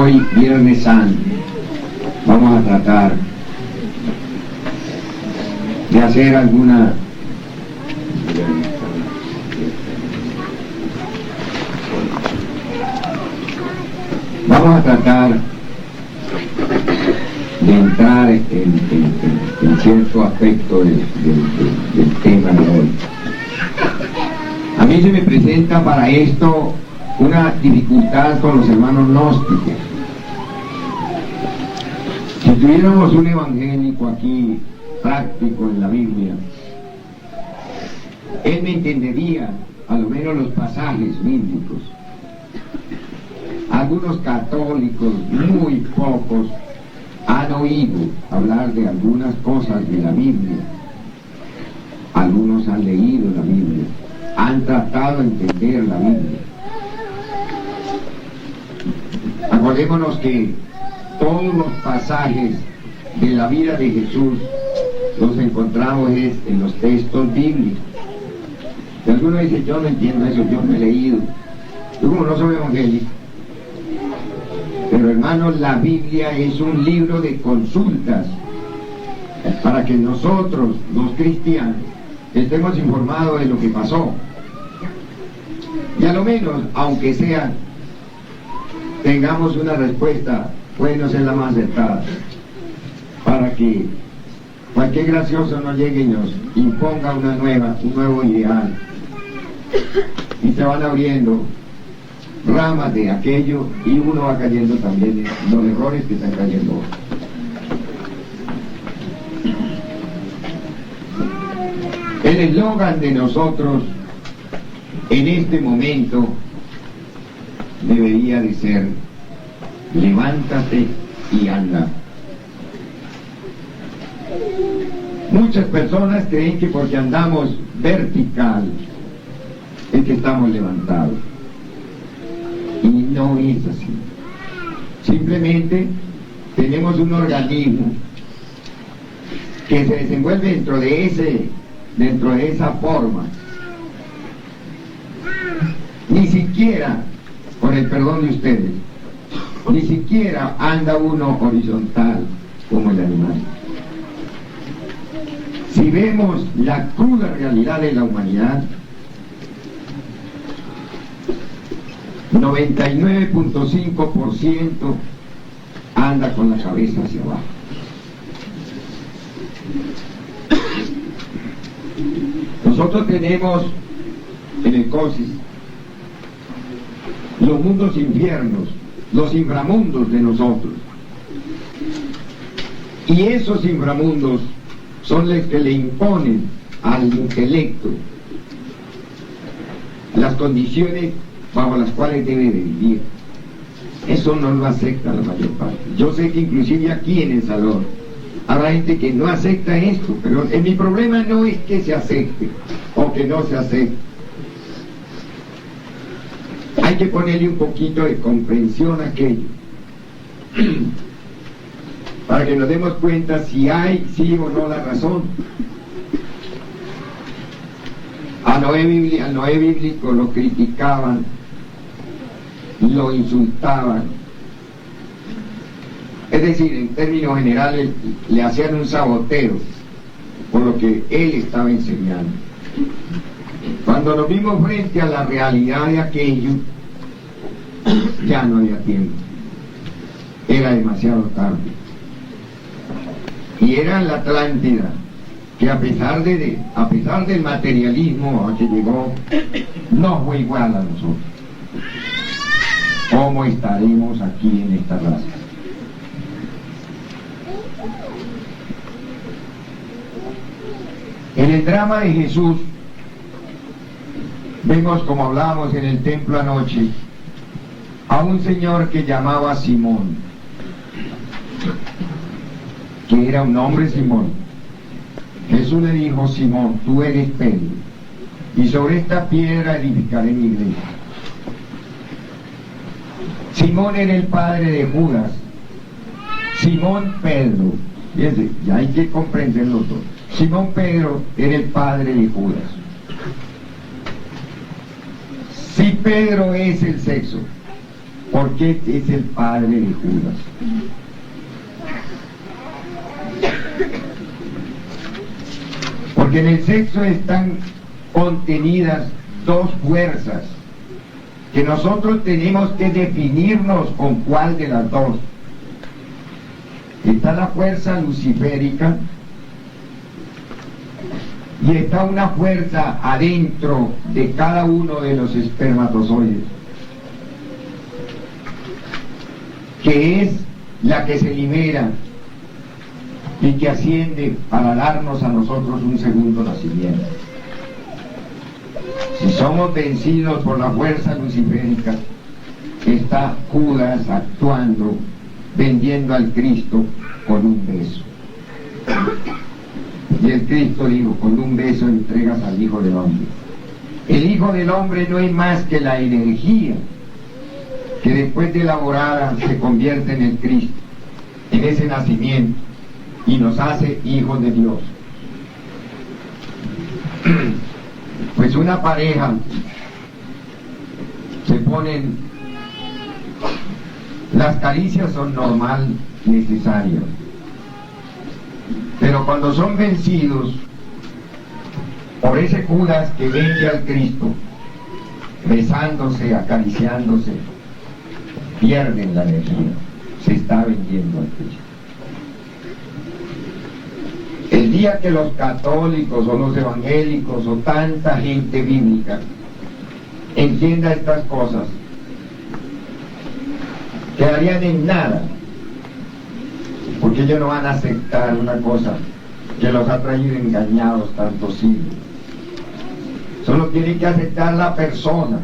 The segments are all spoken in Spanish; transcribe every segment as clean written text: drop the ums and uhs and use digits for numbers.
Hoy, Viernes Santo, vamos a tratar de hacer alguna de entrar en cierto aspecto del tema de hoy. A mí se me presenta para esto una dificultad con los hermanos gnósticos. Si tuviéramos un evangélico aquí práctico en la Biblia, él me entendería a lo menos los pasajes bíblicos. Algunos católicos, muy pocos, han oído hablar de algunas cosas de la Biblia. Algunos han leído la Biblia, han tratado de entender la Biblia. Acordémonos que todos los pasajes de la vida de Jesús los encontramos en los textos bíblicos. Y alguno dice, yo no entiendo eso, yo no he leído. Yo como no soy evangélico. Pero hermanos, la Biblia es un libro de consultas para que nosotros, los cristianos, estemos informados de lo que pasó. Y a lo menos, aunque sea, tengamos una respuesta, puede no ser la más acertada, para que cualquier gracioso no llegue y nos imponga un nuevo ideal. Y se van abriendo ramas de aquello y uno va cayendo también en los errores que están cayendo hoy. El eslogan de nosotros en este momento debería de ser: levántate y anda. Muchas personas creen que porque andamos vertical es que estamos levantados. Y no es así. Simplemente tenemos un organismo que se desenvuelve dentro de esa forma. Ni siquiera, con el perdón de ustedes, ni siquiera anda uno horizontal como el animal. Si vemos la cruda realidad de la humanidad, 99.5% anda con la cabeza hacia abajo. Nosotros tenemos en el COSIS los mundos infiernos, los inframundos de nosotros. Y esos inframundos son los que le imponen al intelecto las condiciones bajo las cuales debe de vivir. Eso no lo acepta la mayor parte. Yo sé que inclusive aquí en el salón habrá gente que no acepta esto, pero mi problema no es que se acepte o que no se acepte. Hay que ponerle un poquito de comprensión a aquello para que nos demos cuenta si hay sí o no la razón. Al Noé bíblico lo criticaban, lo insultaban, es decir, en términos generales le hacían un saboteo por lo que él estaba enseñando. Cuando nos vimos frente a la realidad de aquello, ya no había tiempo, era demasiado tarde. Y era la Atlántida que a pesar del materialismo a que llegó, no fue igual a nosotros. ¿Cómo estaremos aquí en esta raza? En el drama de Jesús vemos, como hablábamos en el templo anoche, a un señor que llamaba Simón, que era un hombre Simón. Jesús le dijo: Simón, tú eres Pedro, y sobre esta piedra edificaré mi iglesia. Simón era el padre de Judas. Simón Pedro, fíjense, ya hay que comprenderlo todo. Simón Pedro era el padre de Judas. Si Pedro es el sexo ¿Por qué es el padre de Judas? Porque en el sexo están contenidas dos fuerzas que nosotros tenemos que definirnos con cuál de las dos. Está la fuerza luciférica y está una fuerza adentro de cada uno de los espermatozoides, que es la que se libera y que asciende para darnos a nosotros un segundo nacimiento. Si somos vencidos por la fuerza luciférica, está Judas actuando, vendiendo al Cristo con un beso. Y el Cristo dijo, con un beso entregas al Hijo del Hombre. El Hijo del Hombre no es más que la energía que después de elaborada se convierte en el Cristo, en ese nacimiento, y nos hace hijos de Dios. Pues una pareja se ponen, las caricias son normal, necesarias, pero cuando son vencidos por ese Judas que vende al Cristo, besándose, acariciándose, pierden la energía, se está vendiendo al Cristo. El día que los católicos o los evangélicos o tanta gente bíblica entienda estas cosas, quedarían en nada, porque ellos no van a aceptar una cosa que los ha traído engañados tantos siglos. Solo tienen que aceptar la persona,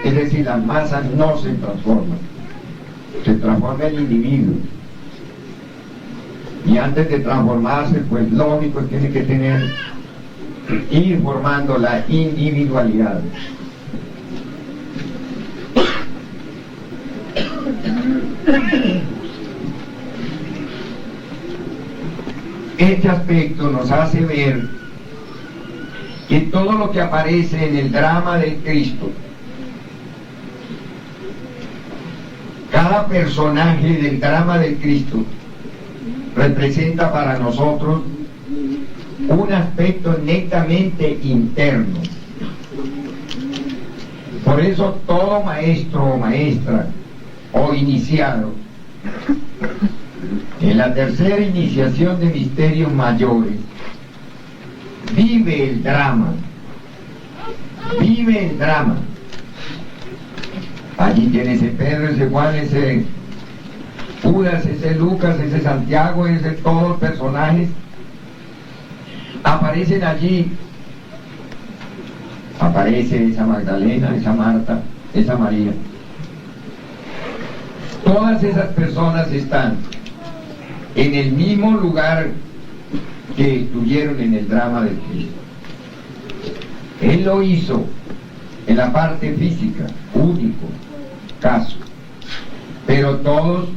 es decir, las masas no se transforman, se transforma el individuo. Y antes de transformarse, pues lógico, tiene que ir formando la individualidad. Este aspecto nos hace ver que todo lo que aparece en el drama del Cristo, cada personaje del drama del Cristo, representa para nosotros un aspecto netamente interno. Por eso todo maestro o maestra o iniciado en la tercera iniciación de misterios mayores vive el drama. Allí tiene ese Pedro, ese Juan, ese Judas, ese Lucas, ese Santiago, ese todos los personajes aparecen allí. Aparece esa Magdalena, esa Marta, esa María. Todas esas personas están en el mismo lugar que estuvieron en el drama de Cristo. Él lo hizo en la parte física, único caso, pero todos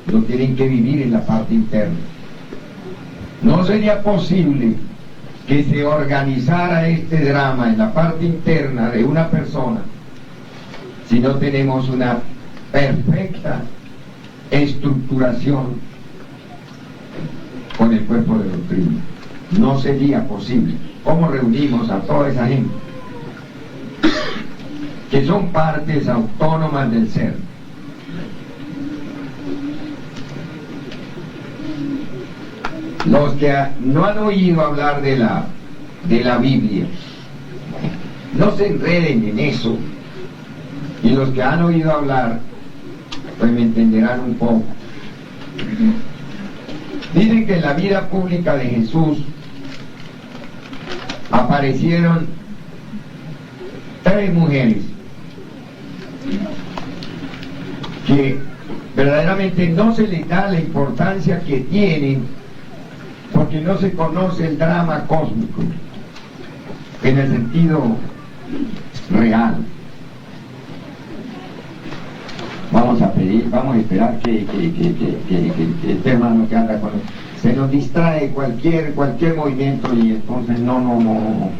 lo tienen que vivir en la parte interna. No sería posible que se organizara este drama en la parte interna de una persona si no tenemos una perfecta estructuración con el cuerpo de doctrina. No sería posible. ¿Cómo reunimos a toda esa gente que son partes autónomas del ser? Los que no han oído hablar de la Biblia, no se enreden en eso, y los que han oído hablar, pues me entenderán un poco. Dicen que en la vida pública de Jesús aparecieron 3 mujeres que verdaderamente no se les da la importancia que tienen, porque no se conoce el drama cósmico en el sentido real. Vamos a pedir, vamos a esperar que este hermano que anda con él se nos distrae cualquier movimiento, y entonces no.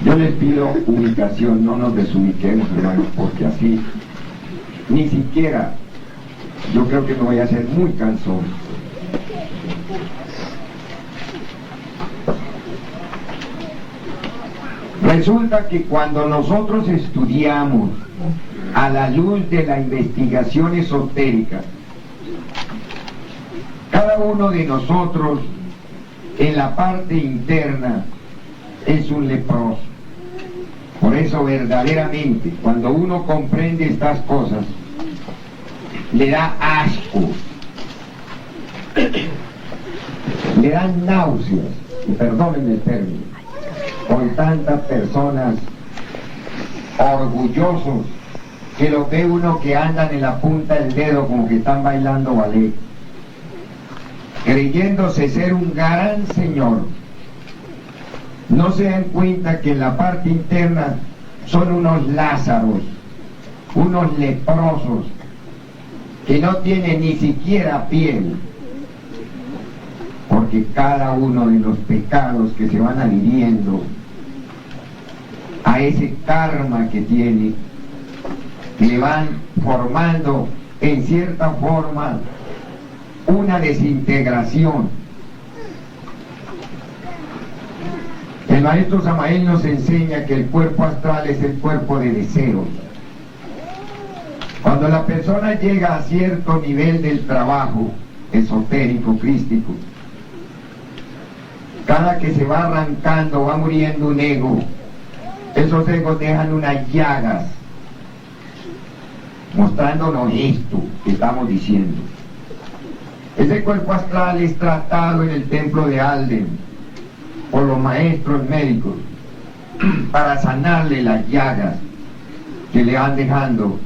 Yo les pido ubicación, no nos desubiquemos, hermanos, porque así ni siquiera yo creo que me voy a hacer muy cansón. Resulta que cuando nosotros estudiamos a la luz de la investigación esotérica, cada uno de nosotros en la parte interna es un leproso. Por eso verdaderamente cuando uno comprende estas cosas le da asco, le dan náuseas, y perdónenme el término, con tantas personas orgullosos que lo ve uno que andan en la punta del dedo como que están bailando ballet, creyéndose ser un gran señor. No se dan cuenta que en la parte interna son unos lázaros, unos leprosos, que no tienen ni siquiera piel, porque cada uno de los pecados que se van adhiriendo a ese karma que tiene, le van formando en cierta forma una desintegración. El maestro Samael nos enseña que el cuerpo astral es el cuerpo de deseos. Cuando la persona llega a cierto nivel del trabajo esotérico, crístico, cada que se va arrancando, va muriendo un ego. Esos egos dejan unas llagas, mostrándonos esto que estamos diciendo. Ese cuerpo astral es tratado en el templo de Alden por los maestros médicos para sanarle las llagas que le van dejando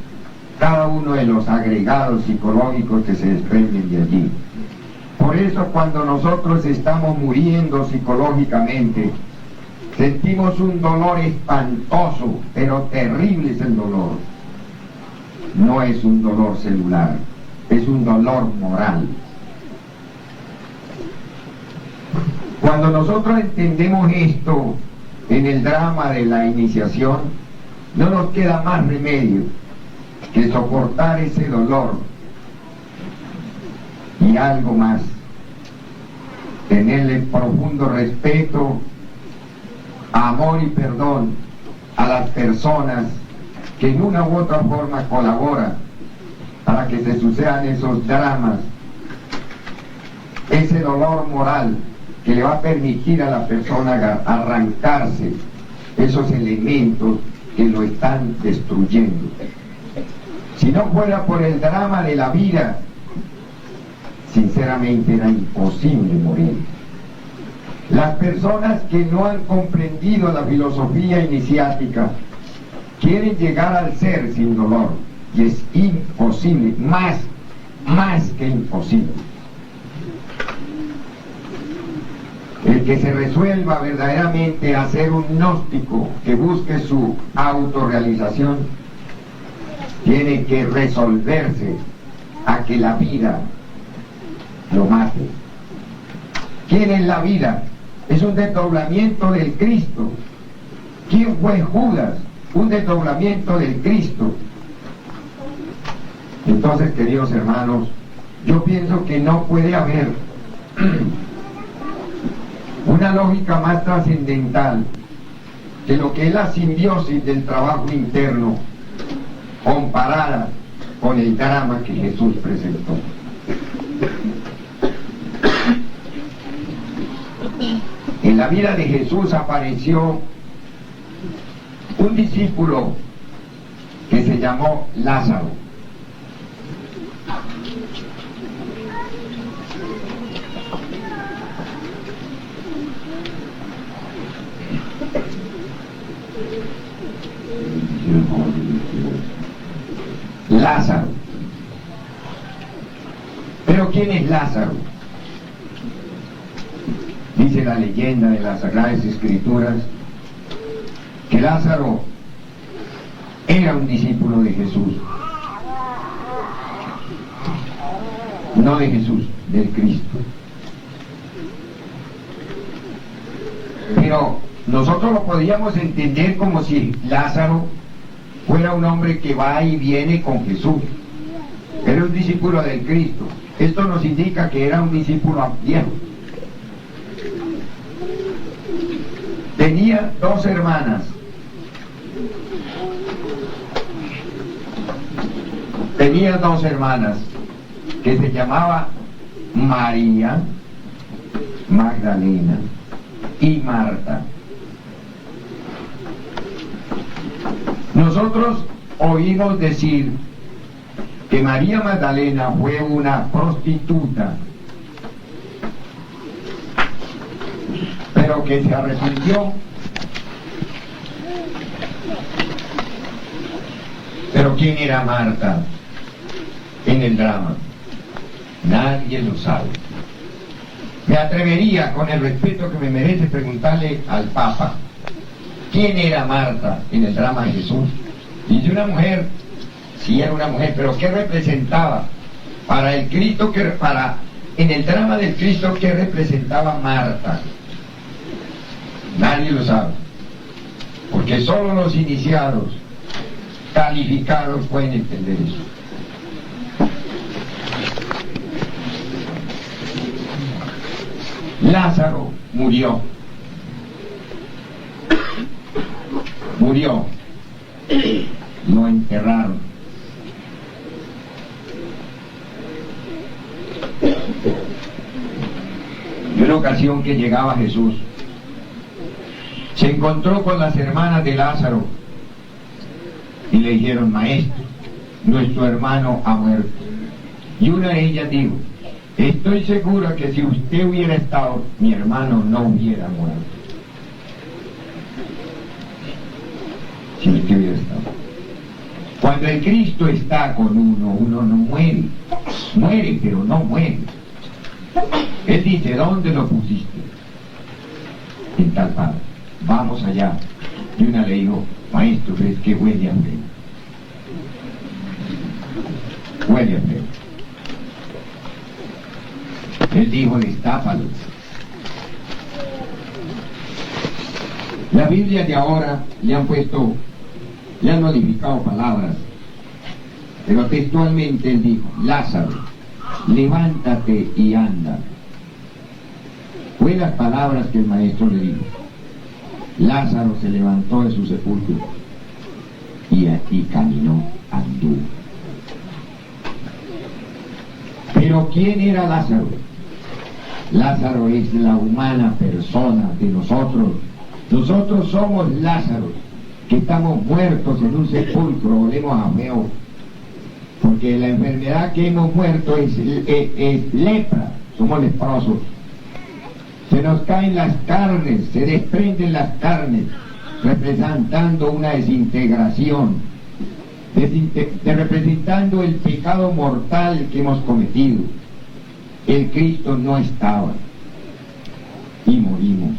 cada uno de los agregados psicológicos que se desprenden de allí. Por eso cuando nosotros estamos muriendo psicológicamente, sentimos un dolor espantoso, pero terrible es el dolor. No es un dolor celular, es un dolor moral. Cuando nosotros entendemos esto en el drama de la iniciación, no nos queda más remedio que soportar ese dolor y algo más, tenerle profundo respeto, amor y perdón a las personas que en una u otra forma colaboran para que se sucedan esos dramas, ese dolor moral que le va a permitir a la persona arrancarse esos elementos que lo están destruyendo. Si no fuera por el drama de la vida, sinceramente era imposible morir. Las personas que no han comprendido la filosofía iniciática quieren llegar al ser sin dolor, y es imposible, más que imposible. El que se resuelva verdaderamente a ser un gnóstico que busque su autorrealización tiene que resolverse a que la vida lo mate. ¿Quién es la vida? Es un desdoblamiento del Cristo. ¿Quién fue Judas? Un desdoblamiento del Cristo. Entonces, queridos hermanos, yo pienso que no puede haber una lógica más trascendental que lo que es la simbiosis del trabajo interno comparada con el drama que Jesús presentó. En la vida de Jesús apareció un discípulo que se llamó Lázaro. Lázaro. ¿Pero quién es Lázaro? Dice la leyenda de las Sagradas Escrituras que Lázaro era un discípulo de Jesús. No de Jesús, del Cristo. Pero nosotros lo podíamos entender como si Lázaro fuera un hombre que va y viene con Jesús. Era un discípulo del Cristo. Esto nos indica que era un discípulo viejo. Tenía dos hermanas. Tenía dos hermanas que se llamaba María Magdalena y Marta. Nosotros oímos decir que María Magdalena fue una prostituta, pero que se arrepintió. Pero ¿quién era Marta en el drama? Nadie lo sabe. Me atrevería, con el respeto que me merece, preguntarle al Papa, ¿quién era Marta en el drama de Jesús? Dice una mujer, sí era una mujer, pero ¿qué representaba? Para el Cristo, en el drama del Cristo, ¿qué representaba Marta? Nadie lo sabe, porque solo los iniciados, calificados, pueden entender eso. Lázaro murió. Lo enterraron. En una ocasión que llegaba Jesús, se encontró con las hermanas de Lázaro y le dijeron: maestro, nuestro hermano ha muerto. Y una de ellas dijo: estoy segura que si usted hubiera estado, mi hermano no hubiera muerto. Si usted hubiera estado. Cuando el Cristo está con uno no muere. Muere, pero no muere. Él dice: ¿dónde lo pusiste? En tal parte. Vamos allá. Y una le dijo: maestro, es que huele a feo. Huele a feo. Él dijo: destápalo. La Biblia de ahora le han modificado palabras, pero textualmente él dijo: Lázaro, levántate y anda. Fue las palabras que el maestro le dijo. Lázaro se levantó de su sepulcro y caminó, anduvo. Pero ¿quién era Lázaro? Lázaro es la humana persona de nosotros. Nosotros somos Lázaro, que estamos muertos en un sepulcro, olemos a feo, porque la enfermedad que hemos muerto es lepra, somos leprosos. Se nos caen las carnes, se desprenden las carnes, representando una desintegración, representando el pecado mortal que hemos cometido. El Cristo no estaba y morimos.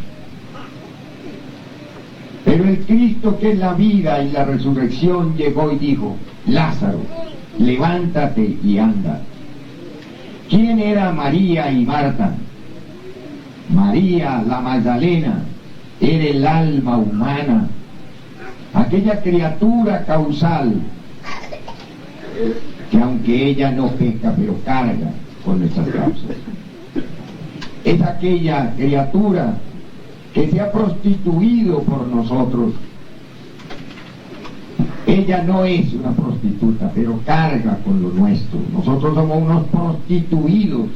Pero el Cristo, que es la vida y la resurrección, llegó y dijo: Lázaro, levántate y anda. ¿Quién era María y Marta? María, la Magdalena, era el alma humana, aquella criatura causal, que aunque ella no peca, pero carga con nuestras causas. Es aquella criatura que se ha prostituido por nosotros. Ella no es una prostituta, pero carga con lo nuestro. Nosotros somos unos prostituidos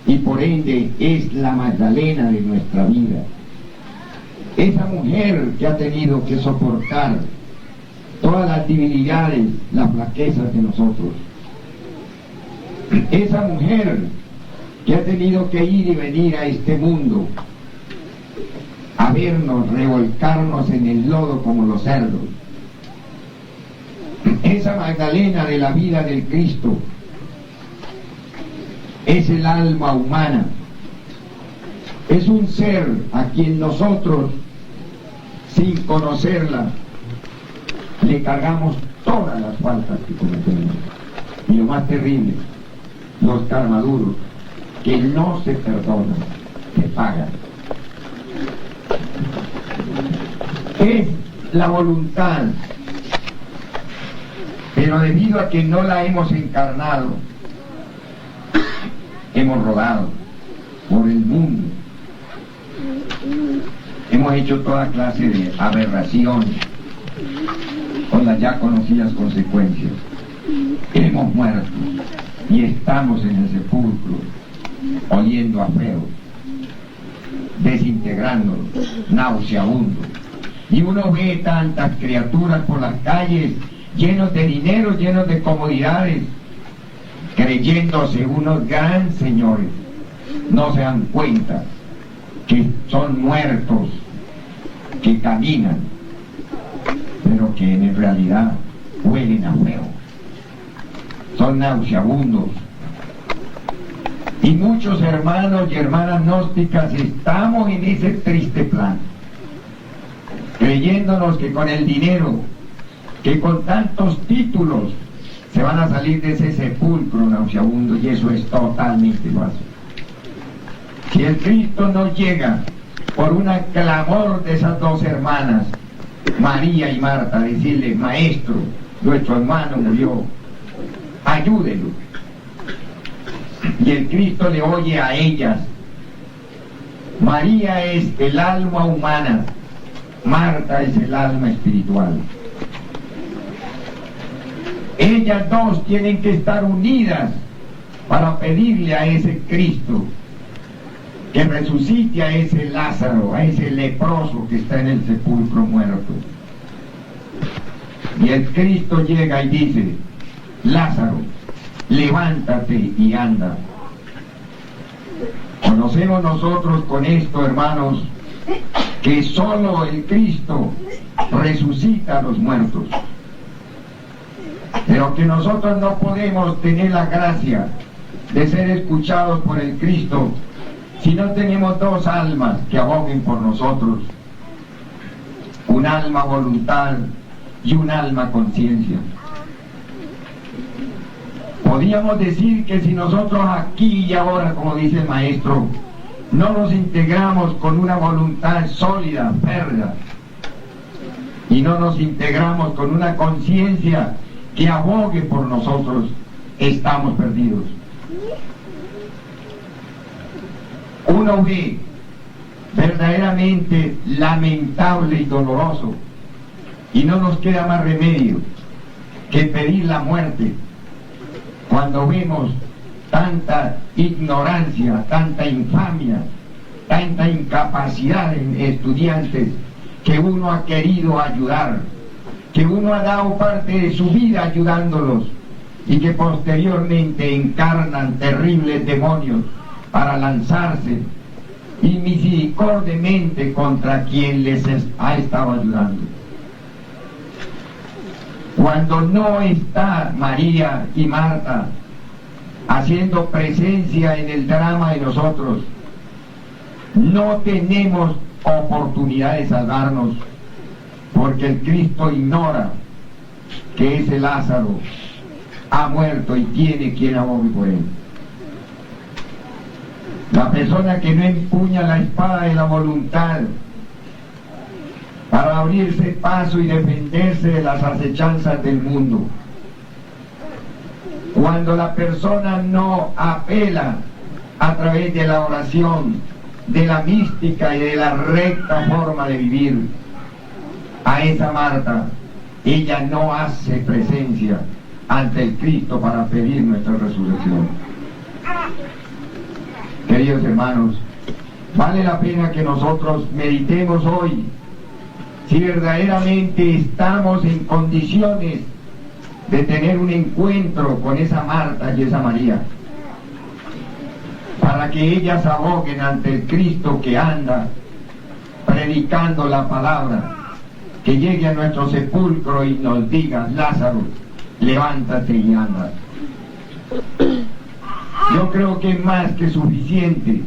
y por ende es la Magdalena de nuestra vida. Esa mujer que ha tenido que soportar todas las debilidades, las flaquezas de nosotros. Esa mujer que ha tenido que ir y venir a este mundo a vernos, revolcarnos en el lodo como los cerdos. Esa Magdalena de la vida del Cristo es el alma humana, es un ser a quien nosotros, sin conocerla, le cargamos todas las faltas que cometemos. Y lo más terrible, los carmaduros, que no se perdonan, se pagan. es la voluntad, pero debido a que no la hemos encarnado, hemos rodado por el mundo, hemos hecho toda clase de aberraciones con las ya conocidas consecuencias. Hemos muerto y estamos en el sepulcro oliendo a feo, desintegrándonos, nauseabundos. Y uno ve tantas criaturas por las calles, llenos de dinero, llenos de comodidades, creyéndose unos gran señores. No se dan cuenta que son muertos, que caminan, pero que en realidad huelen a feo. Son nauseabundos. Y muchos hermanos y hermanas gnósticas estamos en ese triste plan, creyéndonos que con el dinero, que con tantos títulos, se van a salir de ese sepulcro nauseabundo, y eso es totalmente falso. Si el Cristo no llega por un clamor de esas dos hermanas, María y Marta, decirle: maestro, nuestro hermano murió, ayúdelo. Y el Cristo le oye a ellas. María es el alma humana, Marta es el alma espiritual. Ellas dos tienen que estar unidas para pedirle a ese Cristo que resucite a ese Lázaro, a ese leproso que está en el sepulcro muerto. Y el Cristo llega y dice: Lázaro, levántate y anda. Conocemos nosotros con esto, hermanos, que solo el Cristo resucita a los muertos, pero que nosotros no podemos tener la gracia de ser escuchados por el Cristo si no tenemos dos almas que aboguen por nosotros, un alma voluntad y un alma conciencia. Podríamos decir que si nosotros aquí y ahora, como dice el maestro, no nos integramos con una voluntad sólida, férrea, y no nos integramos con una conciencia que abogue por nosotros, estamos perdidos. Uno ve verdaderamente lamentable y doloroso, y no nos queda más remedio que pedir la muerte cuando vemos tanta ignorancia, tanta infamia, tanta incapacidad en estudiantes que uno ha querido ayudar, que uno ha dado parte de su vida ayudándolos, y que posteriormente encarnan terribles demonios para lanzarse inmisericordiamente contra quien les ha estado ayudando. Cuando no está María y Marta haciendo presencia en el drama de nosotros, no tenemos oportunidad de salvarnos, porque el Cristo ignora que ese Lázaro ha muerto y tiene quien abogue por él. La persona que no empuña la espada de la voluntad para abrirse paso y defenderse de las acechanzas del mundo, cuando la persona no apela a través de la oración, de la mística y de la recta forma de vivir a esa Marta, ella no hace presencia ante el Cristo para pedir nuestra resurrección. Queridos hermanos, vale la pena que nosotros meditemos hoy si verdaderamente estamos en condiciones de tener un encuentro con esa Marta y esa María, para que ellas aboguen ante el Cristo que anda predicando la palabra, que llegue a nuestro sepulcro y nos diga: Lázaro, levántate y anda. Yo creo que es más que suficiente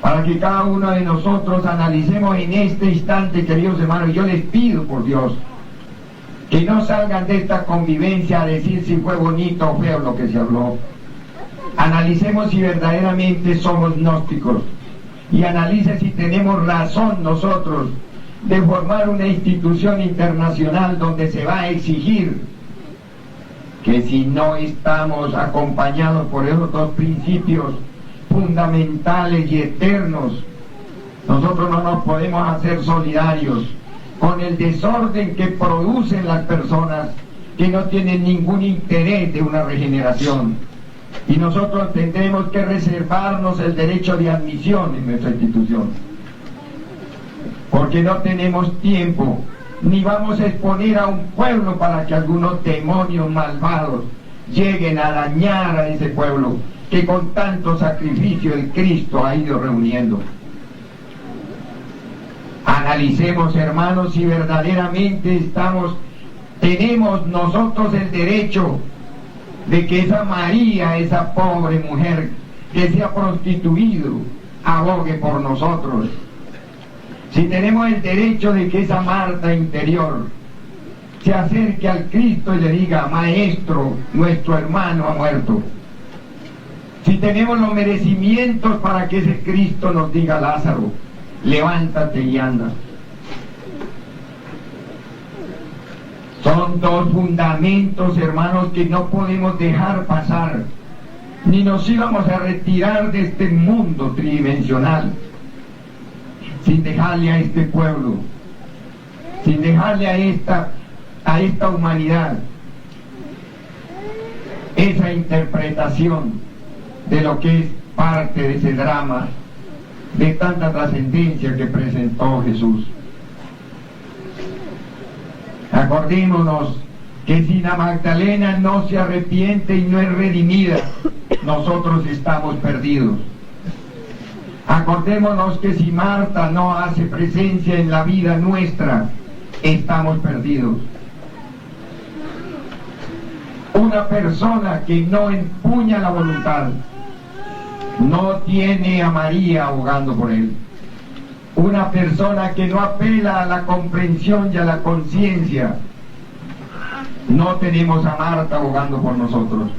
para que cada uno de nosotros analicemos en este instante, queridos hermanos. Yo les pido, por Dios, que no salgan de esta convivencia a decir si fue bonito o feo lo que se habló. Analicemos si verdaderamente somos gnósticos, y analice si tenemos razón nosotros de formar una institución internacional donde se va a exigir que si no estamos acompañados por esos dos principios fundamentales y eternos, nosotros no nos podemos hacer solidarios con el desorden que producen las personas que no tienen ningún interés de una regeneración. Y nosotros tendremos que reservarnos el derecho de admisión en nuestra institución, porque no tenemos tiempo, ni vamos a exponer a un pueblo para que algunos demonios malvados lleguen a dañar a ese pueblo que con tanto sacrificio el Cristo ha ido reuniendo. Analicemos, hermanos, si verdaderamente tenemos nosotros el derecho de que esa María, esa pobre mujer que se ha prostituido, abogue por nosotros. Si tenemos el derecho de que esa Marta interior se acerque al Cristo y le diga: Maestro, nuestro hermano ha muerto. Si tenemos los merecimientos para que ese Cristo nos diga: Lázaro, levántate y anda. Son dos fundamentos, hermanos, que no podemos dejar pasar, ni nos íbamos a retirar de este mundo tridimensional sin dejarle a este pueblo, sin dejarle a esta humanidad esa interpretación de lo que es parte de ese drama de tanta trascendencia que presentó Jesús. Acordémonos que si la Magdalena no se arrepiente y no es redimida, nosotros estamos perdidos. Acordémonos que si Marta no hace presencia en la vida nuestra, estamos perdidos. Una persona que no empuña la voluntad no tiene a María abogando por él. Una persona que no apela a la comprensión y a la conciencia, no tenemos a Marta abogando por nosotros.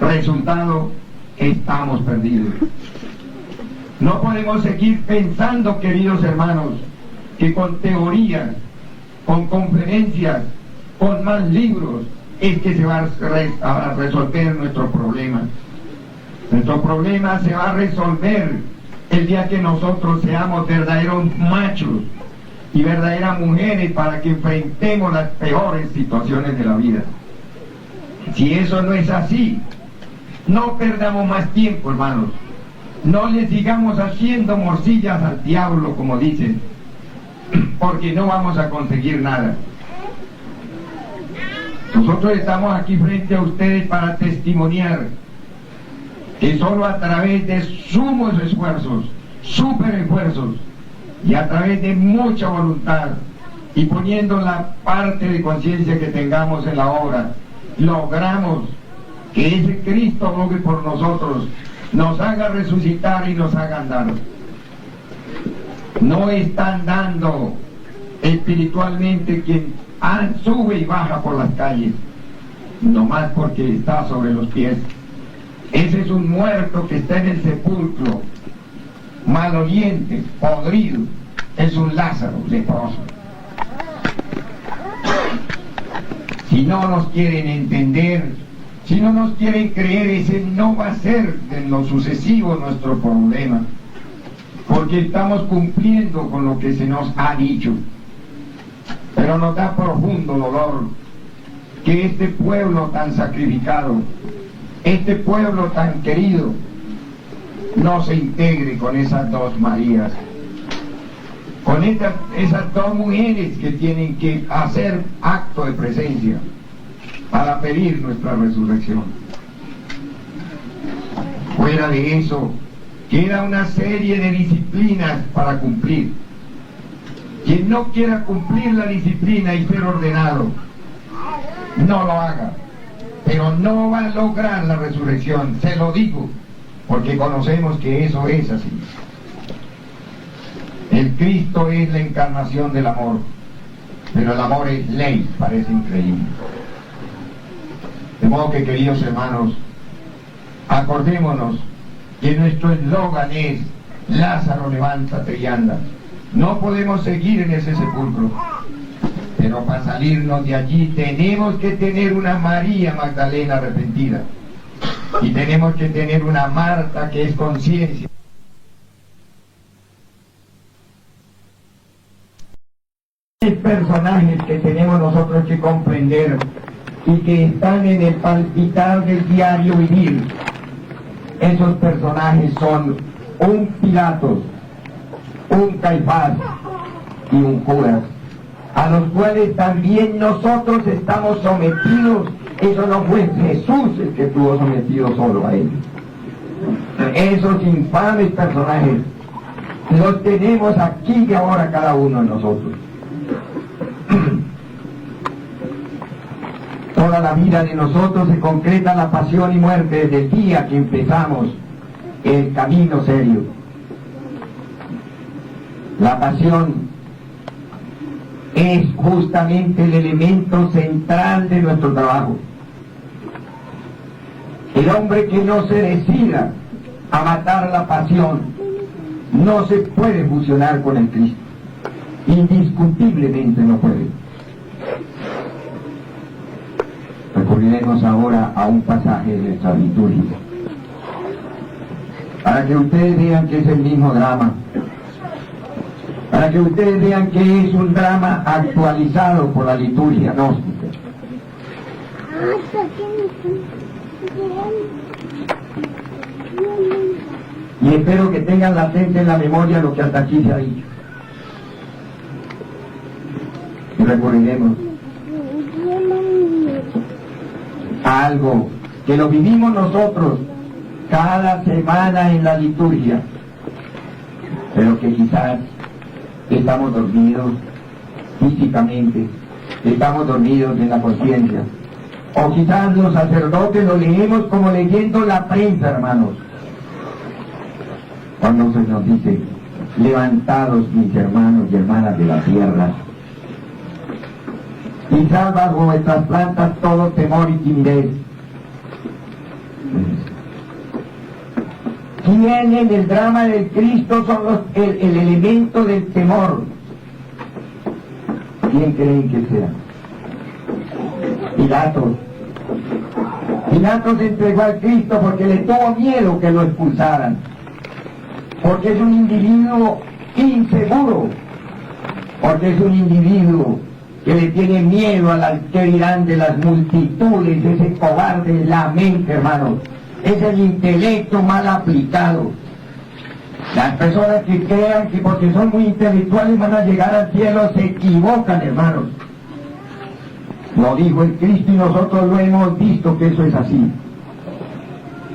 Resultado, estamos perdidos. No podemos seguir pensando, queridos hermanos, que con teorías, con conferencias, con más libros, es que se va a resolver nuestro problema. Nuestro problema se va a resolver el día que nosotros seamos verdaderos machos y verdaderas mujeres para que enfrentemos las peores situaciones de la vida. Si eso no es así, no perdamos más tiempo, hermanos. No le sigamos haciendo morcillas al diablo, como dicen, porque no vamos a conseguir nada. Nosotros estamos aquí frente a ustedes para testimoniar que solo a través de sumos esfuerzos, super esfuerzos, y a través de mucha voluntad, y poniendo la parte de conciencia que tengamos en la obra, logramos que ese Cristo abogue por nosotros, nos haga resucitar y nos haga andar. No está andando espiritualmente quien sube y baja por las calles, nomás porque está sobre los pies. Ese es un muerto que está en el sepulcro, maloliente, podrido. Es un Lázaro leproso. Si no nos quieren entender, si no nos quieren creer, ese no va a ser en lo sucesivo nuestro problema, porque estamos cumpliendo con lo que se nos ha dicho. Pero nos da profundo dolor que este pueblo tan sacrificado, este pueblo tan querido, no se integre con esas dos Marías, con esas dos mujeres que tienen que hacer acto de presencia para pedir nuestra resurrección. Fuera de eso, queda una serie de disciplinas para cumplir. Quien no quiera cumplir la disciplina y ser ordenado, no lo haga, pero no va a lograr la resurrección, se lo digo, porque conocemos que eso es así. El Cristo es la encarnación del amor, pero el amor es ley, parece increíble. De modo que, queridos hermanos, acordémonos que nuestro eslogan es: Lázaro, levántate y anda. No podemos seguir en ese sepulcro. Pero para salirnos de allí tenemos que tener una María Magdalena arrepentida. Y tenemos que tener una Marta que es conciencia. Hay personajes que tenemos nosotros que comprender y que están en el palpitar del diario vivir. Esos personajes son un Pilatos, un Caifás y un Judas, a los cuales también nosotros estamos sometidos. Eso no fue Jesús el que estuvo sometido solo a ellos. Esos infames personajes los tenemos aquí y ahora cada uno de nosotros. Toda la vida de nosotros se concreta en la pasión y muerte desde el día que empezamos el camino serio. La pasión es justamente el elemento central de nuestro trabajo. El hombre que no se decida a matar la pasión no se puede fusionar con el Cristo. Indiscutiblemente no puede. Recurriremos ahora a un pasaje de nuestra liturgia, para que ustedes vean que es el mismo drama, para que ustedes vean que es un drama actualizado por la liturgia gnóstica. Y espero que tengan latente en la memoria lo que hasta aquí se ha dicho. Y recurriremos a algo que lo vivimos nosotros cada semana en la liturgia, pero que quizás estamos dormidos físicamente, estamos dormidos en la conciencia, o quizás los sacerdotes lo leemos como leyendo la prensa, hermanos, cuando se nos dice: levantados mis hermanos y hermanas de la tierra, quizás bajo vuestras plantas todo temor y timidez. ¿Quién en el drama del Cristo son el elemento del temor? ¿Quién creen que sea? Pilatos. Pilatos entregó al Cristo porque le tuvo miedo que lo expulsaran, porque es un individuo inseguro, porque es un individuo que le tiene miedo a las que dirán de las multitudes. Ese cobarde es la mente, hermanos, es el intelecto mal aplicado. Las personas que crean que porque son muy intelectuales van a llegar al cielo se equivocan, hermanos. Lo dijo el Cristo y nosotros lo hemos visto que eso es así.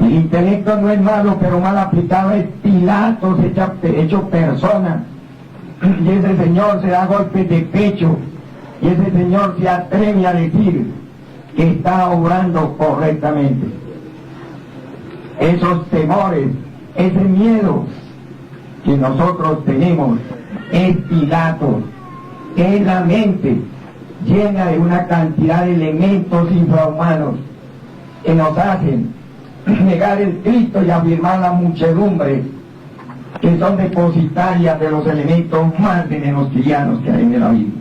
El intelecto no es malo, pero mal aplicado es Pilatos hecho persona. Y ese señor se da golpes de pecho, y ese señor se atreve a decir que está obrando correctamente. Esos temores, ese miedo que nosotros tenemos es Pilatos, es la mente llena de una cantidad de elementos infrahumanos que nos hacen negar el Cristo y afirmar la muchedumbre que son depositarias de los elementos más venenosos que hay en la vida.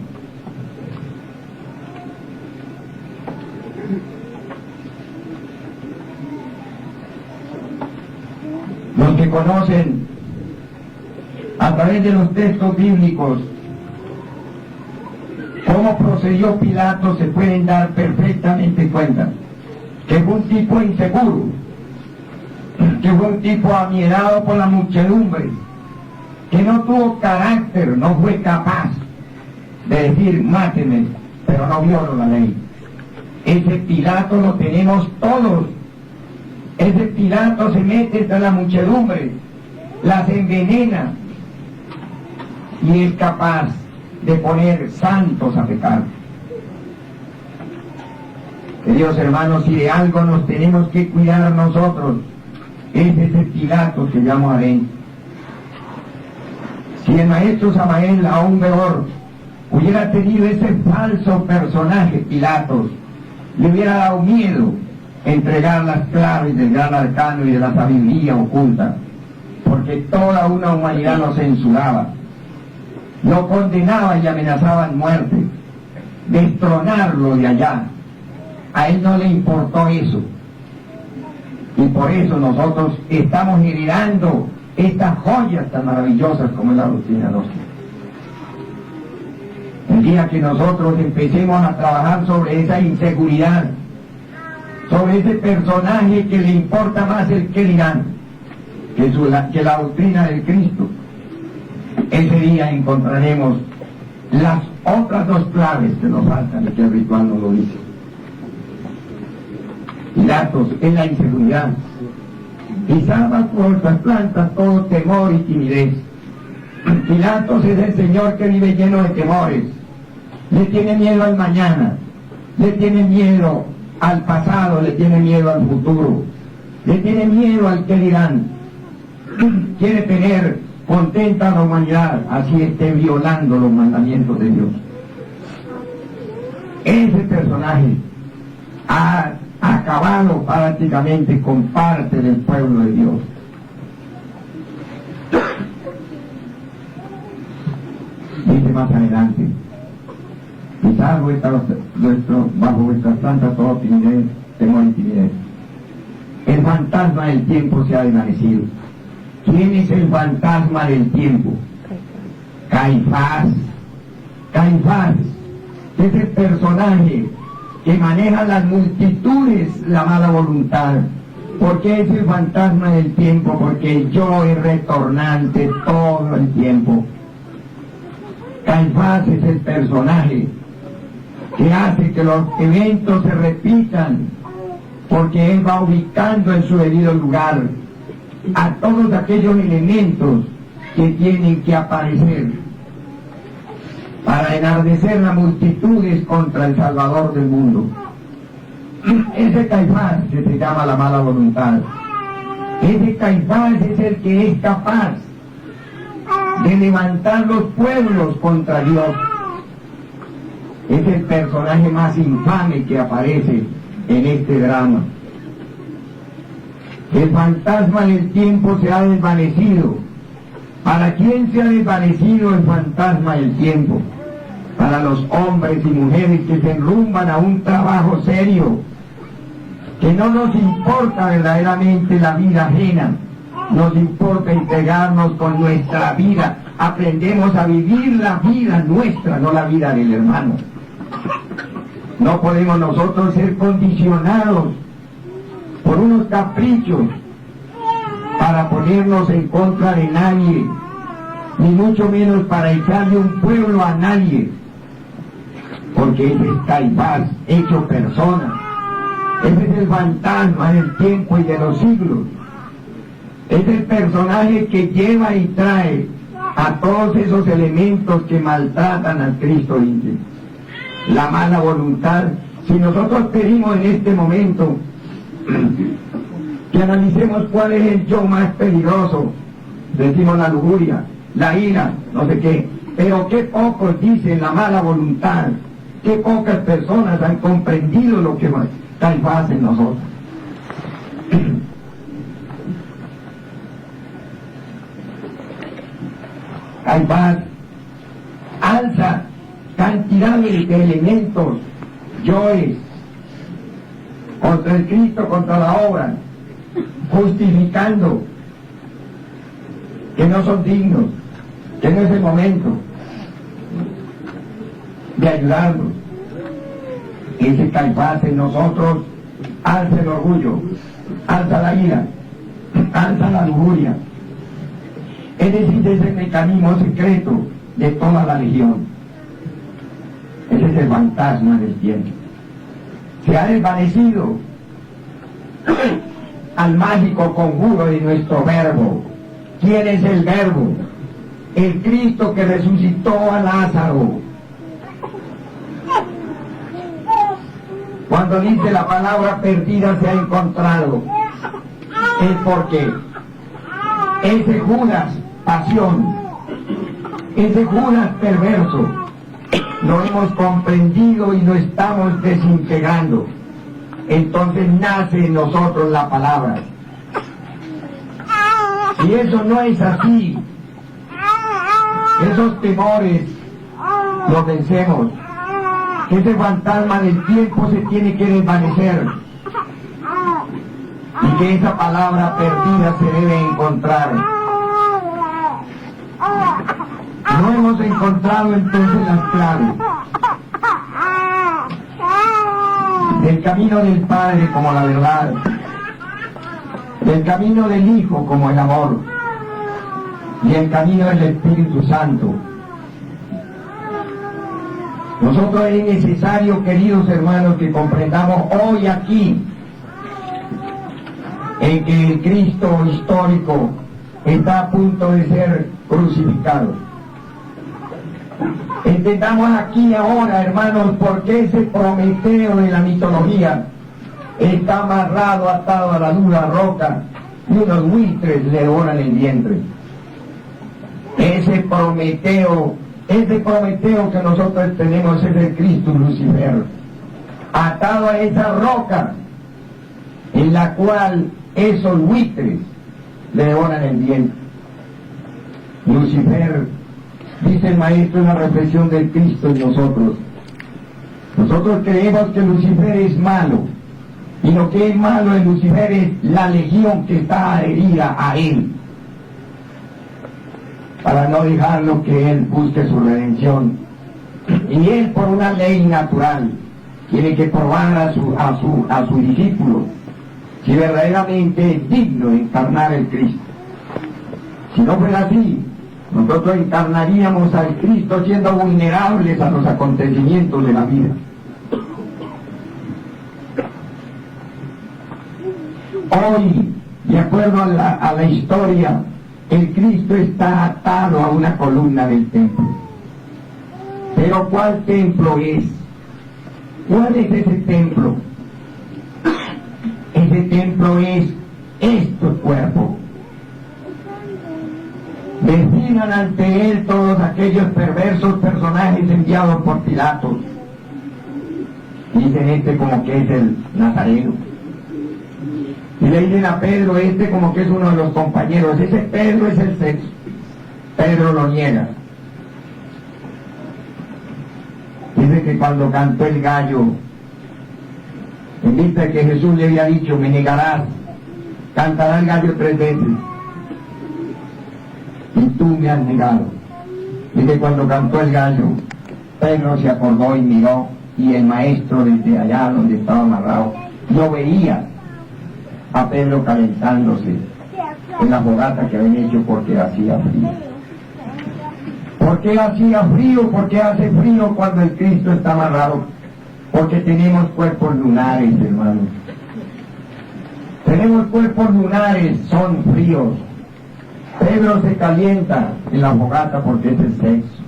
Los que conocen a través de los textos bíblicos cómo procedió Pilato se pueden dar perfectamente cuenta que fue un tipo inseguro, que fue un tipo amierado por la muchedumbre, que no tuvo carácter, no fue capaz de decir mátenme, pero no violó la ley. Ese Pilato lo tenemos todos. Ese Pilato se mete entre la muchedumbre, las envenena y es capaz de poner santos a pecar. Queridos hermanos, si de algo nos tenemos que cuidar nosotros, es ese Pilato que llamo adentro. Si el maestro Samael, aún peor, hubiera tenido ese falso personaje Pilatos, le hubiera dado miedo entregar las claves del gran arcano y de la sabiduría oculta, porque toda una humanidad lo censuraba. lo condenaban y amenazaban muerte, destronarlo de allá. A él no le importó eso. Y por eso nosotros estamos heredando estas joyas tan maravillosas como es la doctrina gnóstica. El día que nosotros empecemos a trabajar sobre esa inseguridad, sobre ese personaje que le importa más el que dirán que la doctrina del Cristo, ese día encontraremos las otras dos claves que nos faltan y que el ritual nos lo dice. Pilatos es la inseguridad, y salva por las plantas todo temor y timidez. Pilatos es el Señor que vive lleno de temores, le tiene miedo al mañana, le tiene miedo al pasado, le tiene miedo al futuro, le tiene miedo al que dirán. Quiere tener contenta a la humanidad, así esté violando los mandamientos de Dios. Ese personaje ha acabado prácticamente con parte del pueblo de Dios. Dice más adelante: quizás bajo vuestras plantas todo timidez, temor y timidez. El fantasma del tiempo se ha desvanecido. ¿Quién es el fantasma del tiempo? Caifás. Caifás es el personaje que maneja las multitudes la mala voluntad. ¿Por qué es el fantasma del tiempo? Porque yo es retornante todo el tiempo. Caifás es el personaje que hace que los eventos se repitan, porque él va ubicando en su debido lugar a todos aquellos elementos que tienen que aparecer para enardecer las multitudes contra el Salvador del mundo. Ese Caifás que se llama la mala voluntad, ese Caifás es el que es capaz de levantar los pueblos contra Dios. Es el personaje más infame que aparece en este drama. El fantasma del tiempo se ha desvanecido. ¿Para quién se ha desvanecido el fantasma del tiempo? Para los hombres y mujeres que se enrumban a un trabajo serio, que no nos importa verdaderamente la vida ajena, nos importa entregarnos con nuestra vida. Aprendemos a vivir la vida nuestra, no la vida del hermano. No podemos nosotros ser condicionados por unos caprichos para ponernos en contra de nadie, ni mucho menos para echarle un pueblo a nadie, porque ese es Caifás hecho persona. Ese es el fantasma del tiempo y de los siglos. Es el personaje que lleva y trae a todos esos elementos que maltratan al Cristo íntegro. La mala voluntad. Si nosotros pedimos en este momento que analicemos cuál es el yo más peligroso, decimos la lujuria, la ira, no sé qué, pero qué pocos dicen la mala voluntad, qué pocas personas han comprendido lo que Caifás en nosotros. Caifás alza cantidades de elementos, yoes, contra el Cristo, contra la obra, justificando que no son dignos, que no es el momento de ayudarnos. Ese Caifás en nosotros alza el orgullo, alza la ira, alza la lujuria. Es decir, es el mecanismo secreto de toda la legión. Ese es el fantasma del tiempo. Se ha desvanecido al mágico conjuro de nuestro verbo. ¿Quién es el verbo? El Cristo que resucitó a Lázaro. Cuando dice la palabra perdida se ha encontrado, es porque ese Judas pasión, ese Judas perverso, lo hemos comprendido y lo estamos desintegrando. Entonces nace en nosotros la palabra. Si eso no es así, esos temores los vencemos, que ese fantasma del tiempo se tiene que desvanecer y que esa palabra perdida se debe encontrar. No hemos encontrado entonces las claves del camino del Padre como la verdad, del camino del Hijo como el amor y el camino del Espíritu Santo. Nosotros es necesario, queridos hermanos, que comprendamos hoy aquí en que el Cristo histórico está a punto de ser crucificado. Entendamos aquí ahora, hermanos, por qué ese Prometeo de la mitología está amarrado, atado a la dura roca y unos buitres le devoran el vientre. Ese Prometeo que nosotros tenemos es el Cristo Lucifer, atado a esa roca en la cual esos buitres le devoran el vientre. Lucifer, dice el Maestro en la reflexión del Cristo en nosotros. Nosotros creemos que Lucifer es malo, y lo que es malo en Lucifer es la legión que está adherida a él, para no dejarlo que él busque su redención. Y él, por una ley natural, tiene que probar a su discípulo si verdaderamente es digno de encarnar el Cristo. Si no fuera así, nosotros encarnaríamos al Cristo siendo vulnerables a los acontecimientos de la vida. Hoy, de acuerdo a la historia, el Cristo está atado a una columna del templo. Pero ¿cuál templo es? ¿Cuál es ese templo? Ese templo es este cuerpo. Desfilan ante él todos aquellos perversos personajes enviados por Pilato. Dicen como que es el Nazareno. Y le dicen a Pedro, como que es uno de los compañeros. Ese Pedro es el sexto. Pedro lo niega. Dice que cuando cantó el gallo, en vista de que Jesús le había dicho, me negarás, cantará el gallo 3 veces. Y tú me has negado. Dice, cuando cantó el gallo, Pedro se acordó y miró, y el maestro desde allá donde estaba amarrado, lo veía a Pedro calentándose en la fogata que habían hecho porque hacía frío. ¿Por qué hacía frío? ¿Por qué hace frío cuando el Cristo está amarrado? Porque tenemos cuerpos lunares, hermanos. Tenemos cuerpos lunares, son fríos. Pedro se calienta en la fogata porque es el sexo.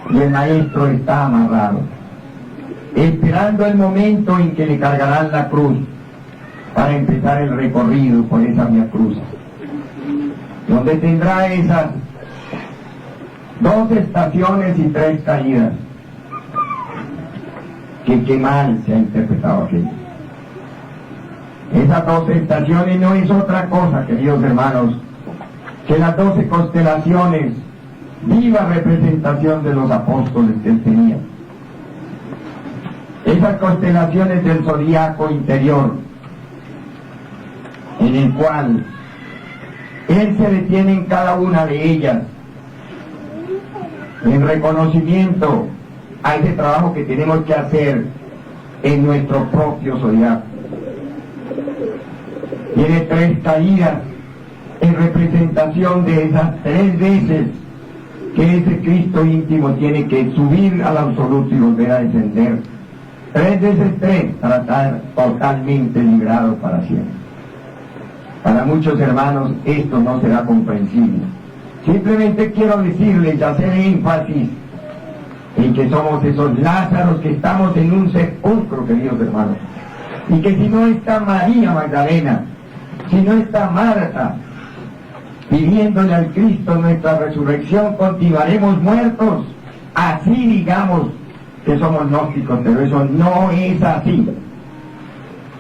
Y el maestro está amarrado, esperando el momento en que le cargarán la cruz para empezar el recorrido por esa vía cruz, donde tendrá esas 2 estaciones y 3 caídas. Que qué mal se ha interpretado aquello. Esas 2 estaciones no es otra cosa, queridos hermanos, que las 12 constelaciones, viva representación de los apóstoles que él tenía. Esas constelaciones del zodiaco interior, en el cual él se detiene en cada una de ellas, en reconocimiento a ese trabajo que tenemos que hacer en nuestro propio zodiaco. Tiene 3 caídas en representación de esas 3 veces que ese Cristo íntimo tiene que subir al absoluto y volver a descender. 3 veces 3 para estar totalmente librado para siempre. Para muchos hermanos esto no será comprensible. Simplemente quiero decirles y hacer énfasis en que somos esos Lázaros que estamos en un sepulcro, queridos hermanos. Y que si no está María Magdalena, si no está Marta, pidiéndole al Cristo nuestra resurrección, continuaremos muertos. Así digamos que somos gnósticos, pero eso no es así.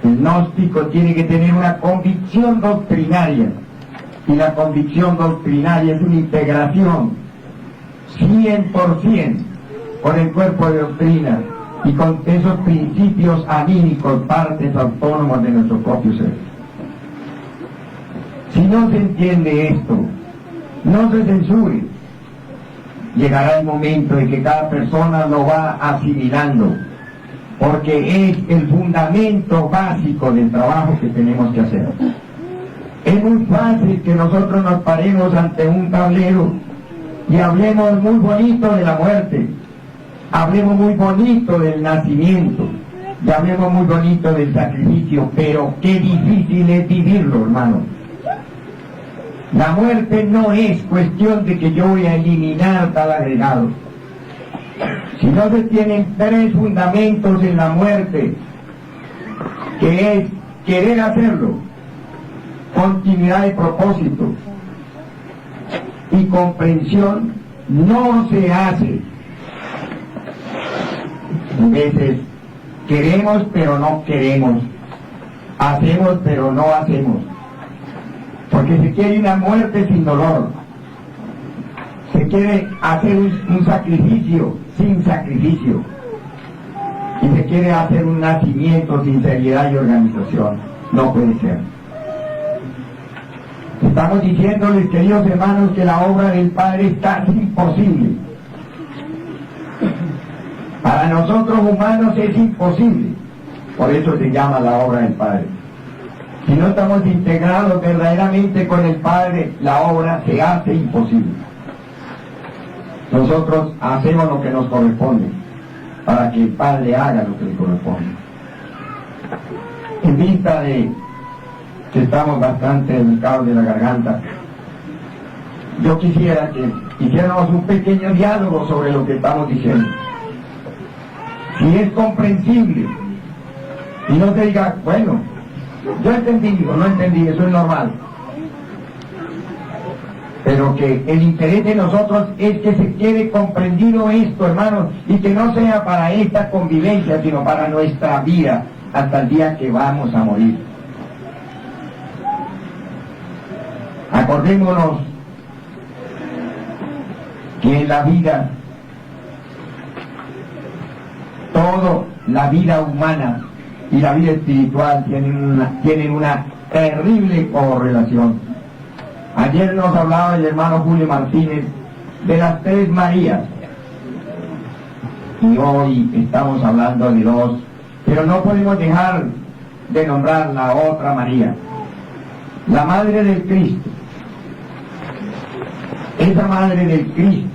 El gnóstico tiene que tener una convicción doctrinaria, y la convicción doctrinaria es una integración 100% con el cuerpo de doctrina y con esos principios anímicos, partes autónomas de nuestro propio ser. Si no se entiende esto, no se censure. Llegará el momento de que cada persona lo va asimilando, porque es el fundamento básico del trabajo que tenemos que hacer. Es muy fácil que nosotros nos paremos ante un tablero y hablemos muy bonito de la muerte, hablemos muy bonito del nacimiento, y hablemos muy bonito del sacrificio, pero qué difícil es vivirlo, hermano. La muerte no es cuestión de que yo voy a eliminar tal agregado. Si no se tienen tres fundamentos en la muerte, que es querer hacerlo, continuidad de propósito y comprensión, no se hace. A veces queremos pero no queremos, hacemos pero no hacemos, porque se quiere una muerte sin dolor, se quiere hacer un sacrificio sin sacrificio, y se quiere hacer un nacimiento sin seriedad y organización. No puede ser. Estamos diciéndoles, queridos hermanos, que la obra del Padre es casi imposible. Para nosotros humanos es imposible. Por eso se llama la obra del Padre. Si no estamos integrados verdaderamente con el Padre, la obra se hace imposible. Nosotros hacemos lo que nos corresponde, para que el Padre haga lo que le corresponde. En vista de que estamos bastante delicados de la garganta, yo quisiera que hiciéramos un pequeño diálogo sobre lo que estamos diciendo. Si es comprensible, y no se diga, bueno, yo entendí o no entendí, eso es normal. Pero que el interés de nosotros es que se quede comprendido esto, hermanos, y que no sea para esta convivencia, sino para nuestra vida, hasta el día que vamos a morir. Acordémonos que en la vida, toda la vida humana y la vida espiritual tienen una terrible correlación. Ayer nos hablaba el hermano Julio Martínez de las tres Marías, y hoy estamos hablando de dos, pero no podemos dejar de nombrar la otra María, la Madre del Cristo. Esa Madre del Cristo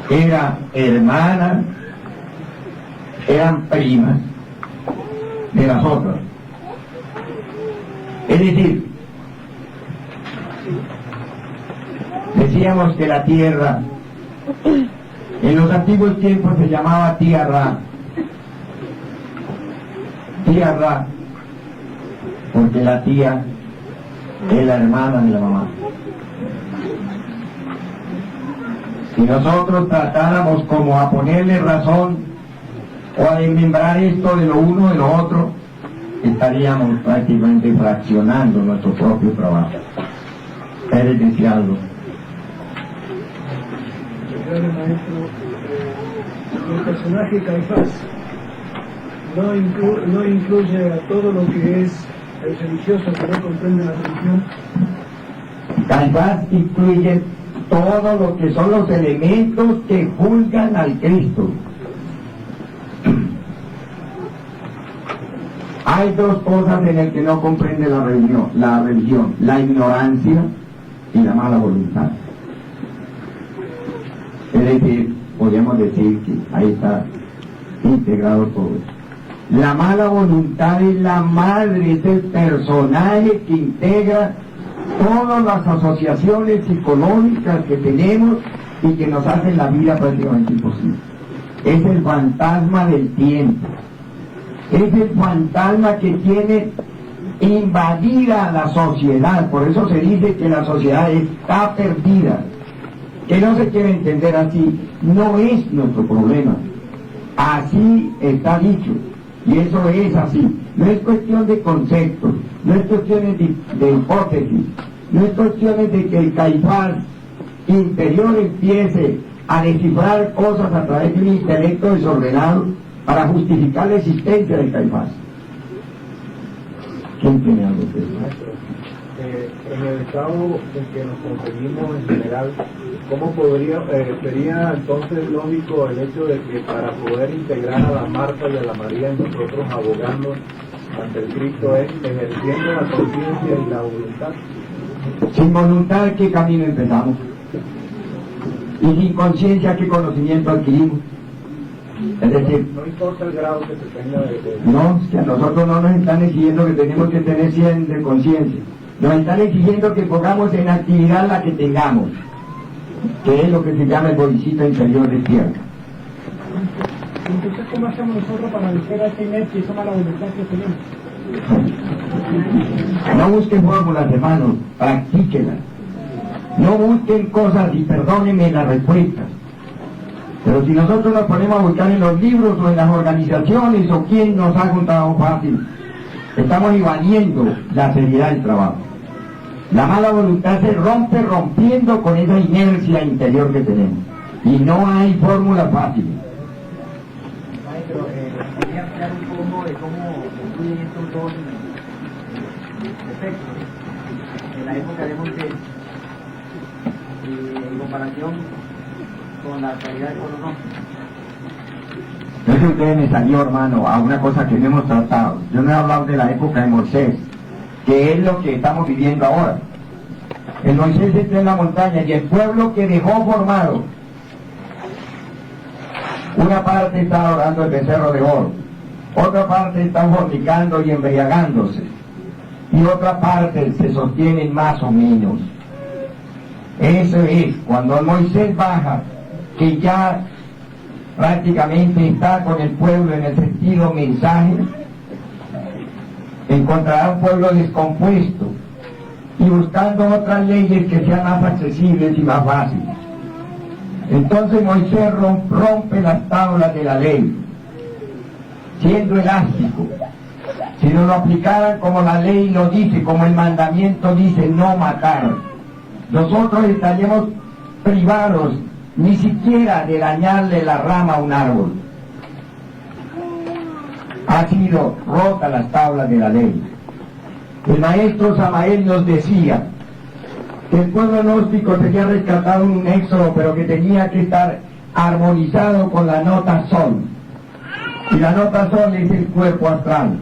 era hermana, eran primas de las otras. Es decir, decíamos que la tierra en los antiguos tiempos se llamaba tierra, porque la tía es la hermana de la mamá. Si nosotros tratáramos como a ponerle razón o a desmembrar esto de lo uno de lo otro, estaríamos prácticamente fraccionando nuestro propio trabajo. ¿Quieres decir algo? Maestro, el personaje Caifás no incluye a todo lo que es el religioso que no comprende la religión. Caifás incluye todo lo que son los elementos que juzgan al Cristo. Hay dos cosas en las que no comprende la religión, la ignorancia y la mala voluntad. Es decir, podríamos decir que ahí está integrado todo eso. La mala voluntad es la madre, es el personaje que integra todas las asociaciones psicológicas que tenemos y que nos hacen la vida prácticamente imposible. Es el fantasma del tiempo. Es el fantasma que tiene invadida la sociedad. Por eso se dice que la sociedad está perdida. Que no se quiere entender así, no es nuestro problema. Así está dicho, y eso es así. No es cuestión de conceptos, no es cuestión de hipótesis, no es cuestión de que el Caifás interior empiece a descifrar cosas a través de un intelecto desordenado para justificar la existencia de Caifás. ¿Quién tiene algo que decir? En el estado en que nos conseguimos en general, ¿cómo sería entonces lógico el hecho de que para poder integrar a la Marta y a la María en nosotros abogando ante el Cristo es ejerciendo la conciencia y la voluntad? Sin voluntad, ¿qué camino empezamos? Y sin conciencia, ¿qué conocimiento adquirimos? Es decir, no importa el grado que se tenga de... no, es que a nosotros no nos están exigiendo que tenemos que tener 100 de conciencia. Nos están exigiendo que pongamos en actividad la que tengamos, que es lo que se llama el bolsito interior despierto. Entonces, ¿cómo hacemos nosotros para vencer a esta inercia y esa mala voluntad que tenemos? No busquen fórmulas, hermanos, practíquenlas. No busquen cosas y perdónenme las respuestas. Pero si nosotros nos ponemos a buscar en los libros o en las organizaciones o quien nos haga un trabajo fácil, estamos evadiendo la seriedad del trabajo. La mala voluntad se rompe rompiendo con esa inercia interior que tenemos. Y no hay fórmula fácil. Maestro, quería hablar un poco de cómo influyen estos dos efectos en la época de Moisés en comparación con la actualidad económica. No es que ustedes me salió, hermano, a una cosa que no hemos tratado. Yo no he hablado de la época de Moisés, que es lo que estamos viviendo ahora. El Moisés está en la montaña y el pueblo que dejó formado, una parte está adorando el becerro de oro, otra parte está fornicando y embriagándose, y otra parte se sostienen más o menos. Eso es, cuando Moisés baja, que ya prácticamente está con el pueblo en el sentido mensaje, encontrará un pueblo descompuesto y buscando otras leyes que sean más accesibles y más fáciles. Entonces Moisés rompe las tablas de la ley, siendo elástico. Si no lo aplicaran como la ley lo dice, como el mandamiento dice, no matar, nosotros estaríamos privados ni siquiera de dañarle la rama a un árbol. Ha sido rota las tablas de la ley. El maestro Samael nos decía que el pueblo gnóstico sería rescatado en un éxodo, pero que tenía que estar armonizado con la nota sol. Y la nota sol es el cuerpo astral.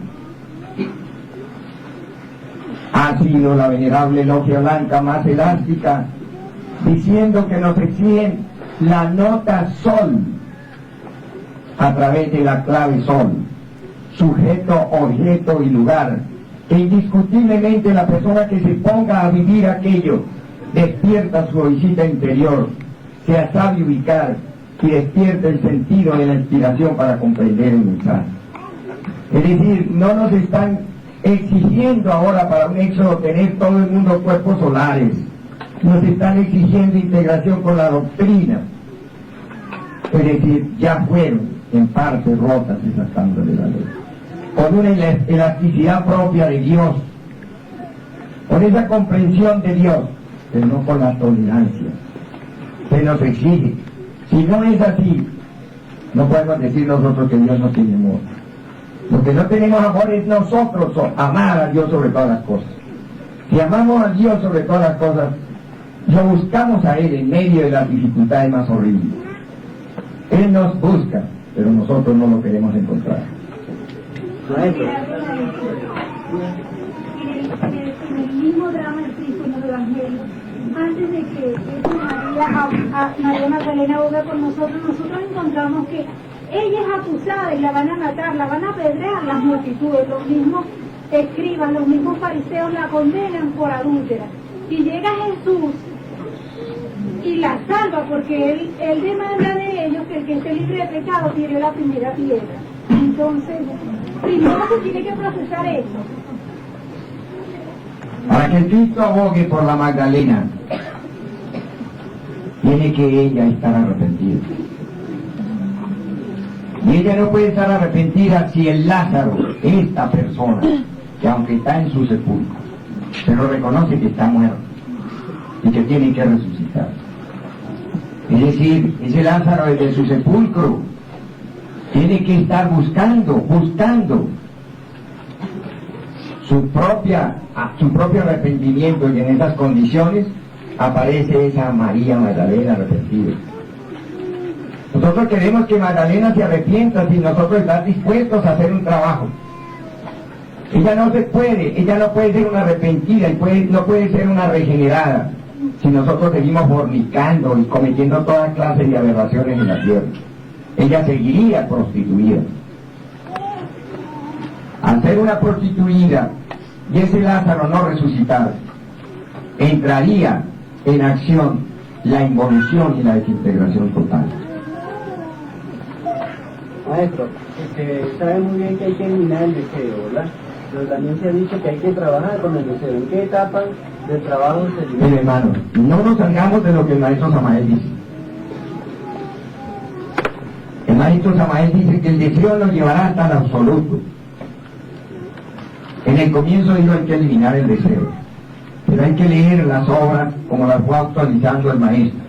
Ha sido la venerable logia blanca más elástica, diciendo que nos exigen la nota sol a través de la clave sol, sujeto, objeto y lugar, que indiscutiblemente la persona que se ponga a vivir aquello despierta su visita interior, se sabe ubicar y despierta el sentido de la inspiración para comprender el mensaje. Es decir, no nos están exigiendo ahora para un éxodo tener todo el mundo cuerpos solares, nos están exigiendo integración con la doctrina. Es decir, ya fueron en parte rotas esas tablas de la ley, con una elasticidad propia de Dios, con esa comprensión de Dios, pero no con la tolerancia que nos exige. Si no es así, no podemos decir nosotros que Dios no tiene amor. Lo que no tenemos amor es nosotros amar a Dios sobre todas las cosas. Si amamos a Dios sobre todas las cosas, lo buscamos a Él en medio de las dificultades más horribles. Él nos busca, pero nosotros no lo queremos encontrar. En el mismo drama del Cristo en el Evangelio, antes de que María Magdalena aboga por nosotros encontramos que ella es acusada y la van a matar, la van a apedrear las multitudes, los mismos escribas, los mismos fariseos la condenan por adúltera. Y llega Jesús y la salva, porque él demanda de ellos que el que esté libre de pecado tire la primera piedra. Entonces, primero se tiene que procesar eso. Para que el Cristo abogue por la Magdalena, tiene que ella estar arrepentida. Y ella no puede estar arrepentida si el Lázaro, esta persona, que aunque está en su sepulcro, pero reconoce que está muerto y que tiene que resucitar. Es decir, ese Lázaro desde su sepulcro tiene que estar buscando su propio arrepentimiento, y en esas condiciones aparece esa María Magdalena arrepentida. Nosotros queremos que Magdalena se arrepienta sin nosotros estar dispuestos a hacer un trabajo. Ella no puede ser una arrepentida y no puede ser una regenerada si nosotros seguimos fornicando y cometiendo toda clase de aberraciones en la tierra. Ella seguiría prostituida. Al ser una prostituida y ese Lázaro no resucitar, entraría en acción la involución y la desintegración total. Maestro, sabe muy bien que hay que eliminar el deseo, ¿verdad? Pero también se ha dicho que hay que trabajar con el deseo. ¿En qué etapa del trabajo se elimina? Mire, hermano, no nos salgamos de lo que el maestro Samael dice. El maestro Samael dice que el deseo lo llevará hasta el absoluto. En el comienzo dijo hay que eliminar el deseo, pero hay que leer las obras como las fue actualizando el maestro.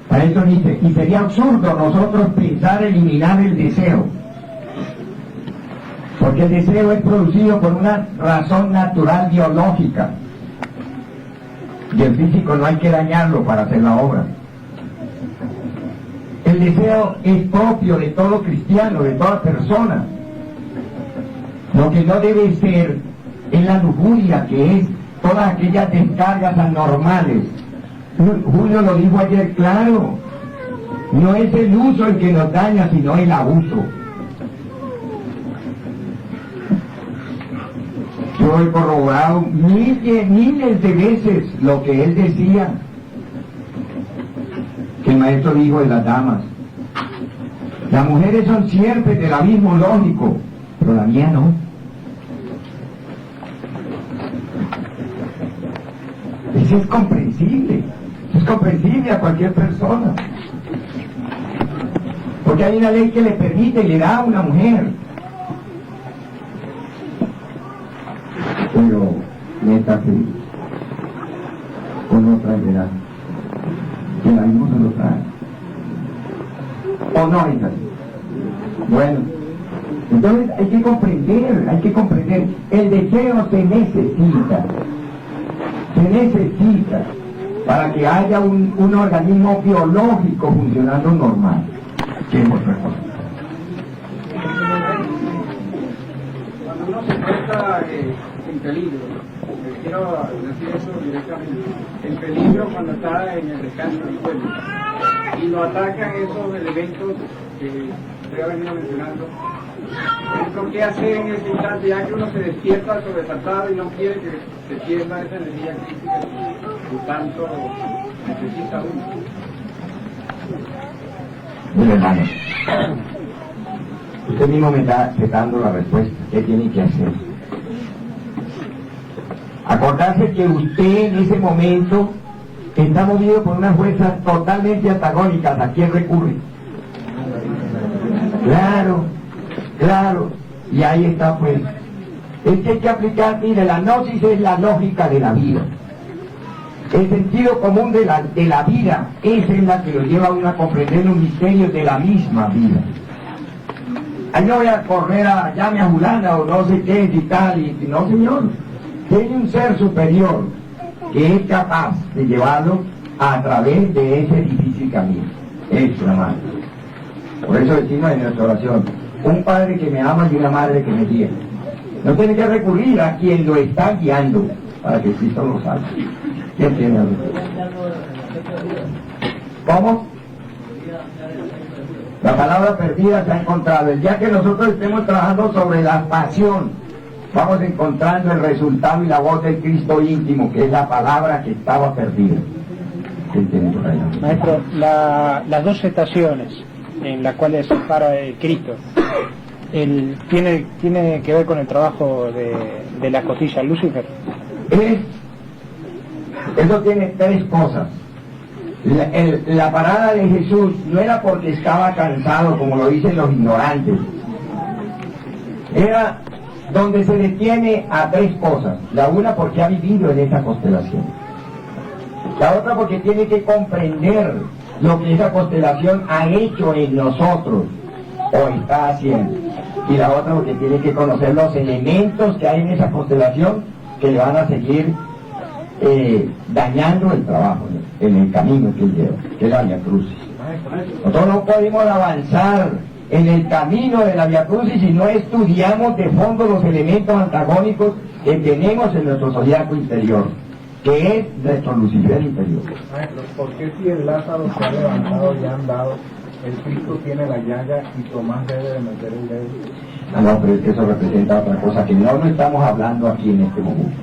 Para eso dice, y sería absurdo nosotros pensar eliminar el deseo, porque el deseo es producido por una razón natural biológica, y el físico no hay que dañarlo para hacer la obra. El deseo es propio de todo cristiano, de toda persona. Lo que no debe ser es la lujuria, que es todas aquellas descargas anormales. Julio lo dijo ayer claro, no es el uso el que nos daña, sino el abuso. Yo he corroborado miles de veces lo que él decía, que el maestro dijo de las damas. Las mujeres son siempre del abismo lógico, pero la mía no. Eso es comprensible a cualquier persona, porque hay una ley que le permite y le da a una mujer. Pero métase con otra edad, que la misma se lo trae. ¿O no es así? Bueno, entonces hay que comprender, el deseo se necesita para que haya un organismo biológico funcionando normal. ¿Qué es otra cosa? Cuando uno se encuentra en peligro, quiero decir eso directamente, en peligro cuando está en el descanso del pueblo, y lo atacan esos elementos que usted ha venido mencionando. ¿Qué hacer en ese instante, ya que uno se despierta sobresaltado y no quiere que se pierda esa energía crítica que tanto necesita uno? Mire, hermano, usted mismo me está dando la respuesta. ¿Qué tiene que hacer? Acordarse que usted en ese momento está movido por unas fuerzas totalmente antagónicas. ¿A quién recurre? Claro, y ahí está pues. Es que hay que aplicar, mire, la gnosis es la lógica de la vida. El sentido común de la vida, esa es la que lo lleva a uno a comprender los misterios de la misma vida. Ahí no voy a correr a llame a Julana o no sé qué y tal, y no, señor. Tiene un ser superior que es capaz de llevarlo a través de ese difícil camino. Eso, hermano. Por eso decimos en nuestra oración, un padre que me ama y una madre que me guía. No tiene que recurrir a quien lo está guiando para que Cristo lo salve. ¿Quién tiene algo? ¿Cómo? La palabra perdida se ha encontrado. El día que nosotros estemos trabajando sobre la pasión, vamos encontrando el resultado y la voz del Cristo íntimo, que es la palabra que estaba perdida. ¿Quién tiene por ahí? Maestro, las dos estaciones en las cuales se para Cristo, ¿tiene que ver con el trabajo de la costilla Lucifer? Eso tiene tres cosas. La parada de Jesús no era porque estaba cansado, como lo dicen los ignorantes. Era donde se detiene a tres cosas. La una porque ha vivido en esa constelación. La otra porque tiene que comprender lo que esa constelación ha hecho en nosotros o está haciendo. Y la otra, porque tiene que conocer los elementos que hay en esa constelación que le van a seguir dañando el trabajo, ¿no?, en el camino que él lleva, que es la Vía Crucis. Nosotros no podemos avanzar en el camino de la Vía Crucis si no estudiamos de fondo los elementos antagónicos que tenemos en nuestro zodiaco interior, que es nuestro Lucifer interior. Maestro, ¿por qué si el Lázaro se ha levantado y ha andado, el Cristo tiene la llaga y Tomás debe de meter el dedo? Ah, no, pero es que eso representa otra cosa que no estamos hablando aquí en este momento.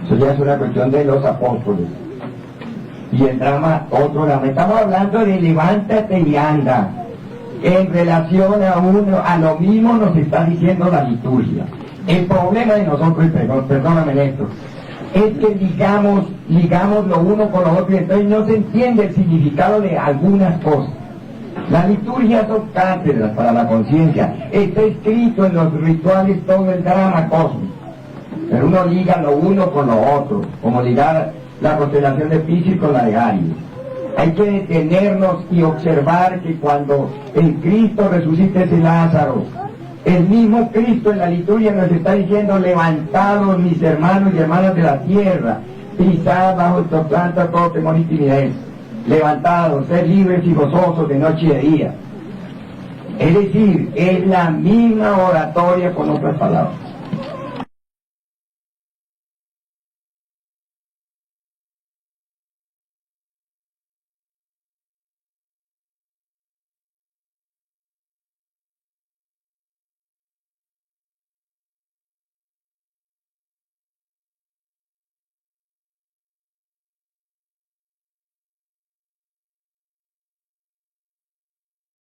Eso ya es una cuestión de los apóstoles. Y el drama, otro drama. Estamos hablando de levántate y anda. En relación a lo mismo nos está diciendo la liturgia. El problema de nosotros, perdóname Néstor, es que ligamos lo uno con lo otro y entonces no se entiende el significado de algunas cosas. La liturgia son cátedras para la conciencia. Está escrito en los rituales todo el drama cósmico. Pero uno liga lo uno con lo otro, como ligar la constelación de Piscis con la de Aries. Hay que detenernos y observar que cuando el Cristo resucita ese Lázaro, el mismo Cristo en la liturgia nos está diciendo: levantados mis hermanos y hermanas de la tierra, pisad bajo esta planta todo temor y timidez, levantados, sed libres y gozosos de noche y de día. Es decir, es la misma oratoria con otras palabras.